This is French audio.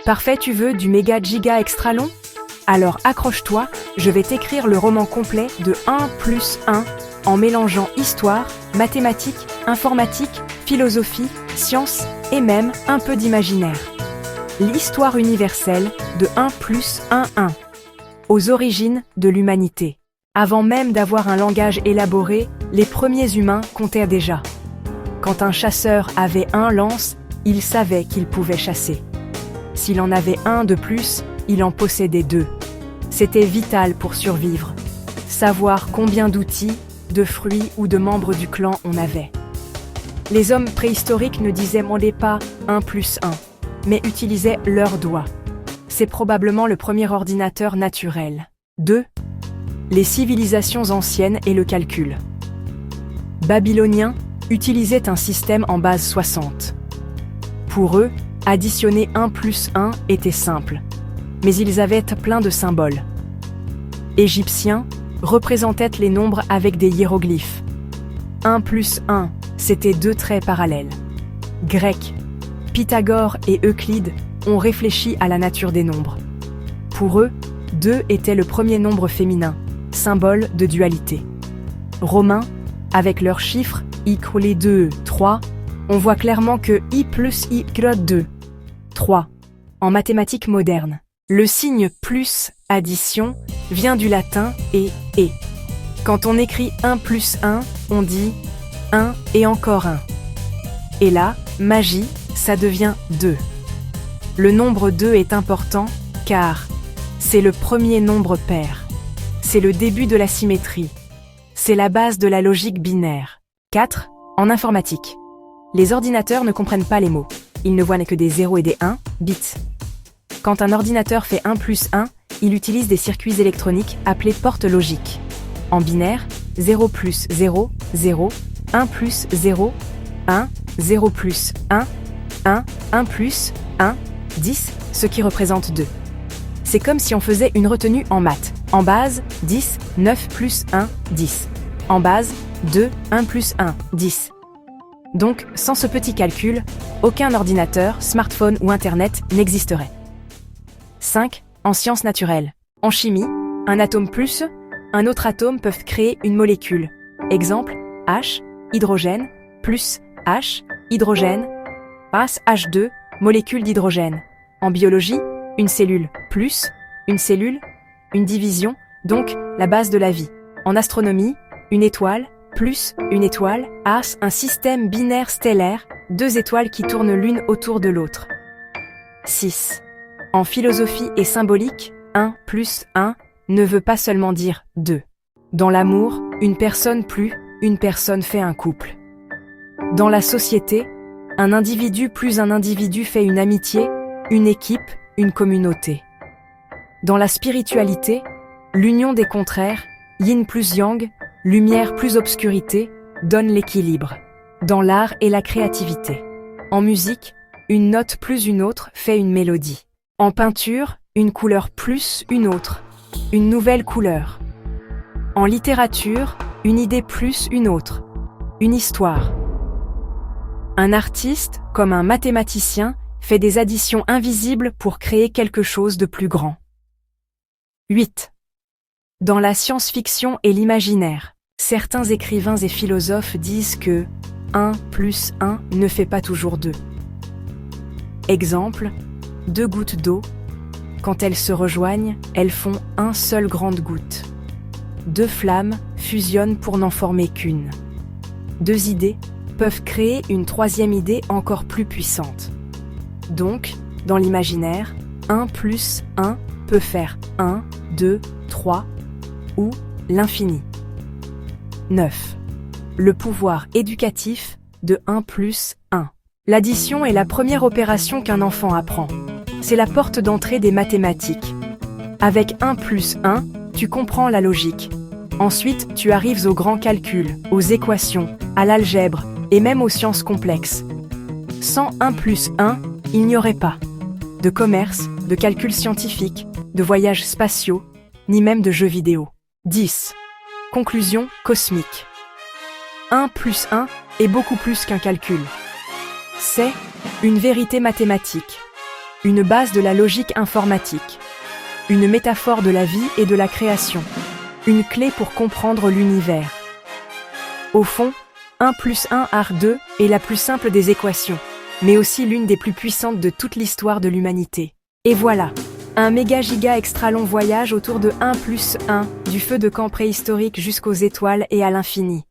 Parfait, tu veux du méga giga extra long? Alors accroche-toi, je vais t'écrire le roman complet de 1 plus 1 en mélangeant histoire, mathématiques, informatique, philosophie, sciences et même un peu d'imaginaire. L'histoire universelle de 1 plus 1 1. Aux origines de l'humanité. Avant même d'avoir un langage élaboré, les premiers humains comptaient déjà. Quand un chasseur avait un lance, il savait qu'il pouvait chasser. S'il en avait un de plus, il en possédait 2. C'était vital pour survivre. Savoir combien d'outils, de fruits ou de membres du clan on avait. Les hommes préhistoriques ne disaient pas 1 plus 1, mais utilisaient leurs doigts. C'est probablement le premier ordinateur naturel. 2. Les civilisations anciennes et le calcul. Babyloniens utilisaient un système en base 60. Pour eux, additionner 1 plus 1 était simple, mais ils avaient plein de symboles. Égyptiens représentaient les nombres avec des hiéroglyphes. 1 plus 1, c'était 2 traits parallèles. Grecs, Pythagore et Euclide ont réfléchi à la nature des nombres. Pour eux, 2 était le premier nombre féminin, symbole de dualité. Romains, avec leurs chiffres i = 2, 3, on voit clairement que i plus i = 2, 3. En mathématiques modernes, le signe plus, addition, vient du latin et. Quand on écrit 1 plus 1, on dit 1 et encore 1. Et là, magie, ça devient 2. Le nombre 2 est important car c'est le premier nombre pair. C'est le début de la symétrie. C'est la base de la logique binaire. 4. En informatique. Les ordinateurs ne comprennent pas les mots. Ils ne voient que des 0 et des 1, bits. Quand un ordinateur fait 1 plus 1, il utilise des circuits électroniques appelés portes logiques. En binaire, 0 plus 0, 0, 1 plus 0, 1, 0 plus 1, 1 plus 1, 10, ce qui représente 2. C'est comme si on faisait une retenue en maths. En base, 10, 9 plus 1, 10. En base, 2, 1 plus 1, 10. Donc, sans ce petit calcul, aucun ordinateur, smartphone ou Internet n'existerait. 5. En sciences naturelles. En chimie, un atome plus un autre atome peuvent créer une molécule. Exemple, H, hydrogène, plus H, hydrogène, passe H2, molécule d'hydrogène. En biologie, une cellule plus une cellule, une division, donc la base de la vie. En astronomie, une étoile plus une étoile, as un système binaire stellaire, 2 étoiles qui tournent l'une autour de l'autre. 6. En philosophie et symbolique, 1 plus 1 ne veut pas seulement dire 2. Dans l'amour, une personne plus une personne fait un couple. Dans la société, un individu plus un individu fait une amitié, une équipe, une communauté. Dans la spiritualité, l'union des contraires, yin plus yang, lumière plus obscurité, donne l'équilibre. Dans l'art et la créativité. En musique, une note plus une autre fait une mélodie. En peinture, une couleur plus une autre, une nouvelle couleur. En littérature, une idée plus une autre, une histoire. Un artiste, comme un mathématicien, fait des additions invisibles pour créer quelque chose de plus grand. 8. Dans la science-fiction et l'imaginaire, certains écrivains et philosophes disent que 1 plus 1 ne fait pas toujours 2. Exemple, 2 gouttes d'eau, quand elles se rejoignent, elles font un seul grande goutte. 2 flammes fusionnent pour n'en former qu'une. 2 idées peuvent créer une 3e idée encore plus puissante. Donc, dans l'imaginaire, 1 plus 1 peut faire 1, 2, 3 ou l'infini. 9. Le pouvoir éducatif de 1 plus 1. L'addition est la première opération qu'un enfant apprend. C'est la porte d'entrée des mathématiques. Avec 1 plus 1, tu comprends la logique. Ensuite, tu arrives aux grands calculs, aux équations, à l'algèbre et même aux sciences complexes. Sans 1 plus 1, il n'y aurait pas de commerce, de calculs scientifiques, de voyages spatiaux, ni même de jeux vidéo. 10. Conclusion cosmique. 1 plus 1 est beaucoup plus qu'un calcul. C'est une vérité mathématique. une base de la logique informatique, une métaphore de la vie et de la création, une clé pour comprendre l'univers. Au fond, 1 plus 1 art 2 est la plus simple des équations, mais aussi l'une des plus puissantes de toute l'histoire de l'humanité. Et voilà, un méga-giga extra long voyage autour de 1 plus 1, du feu de camp préhistorique jusqu'aux étoiles et à l'infini.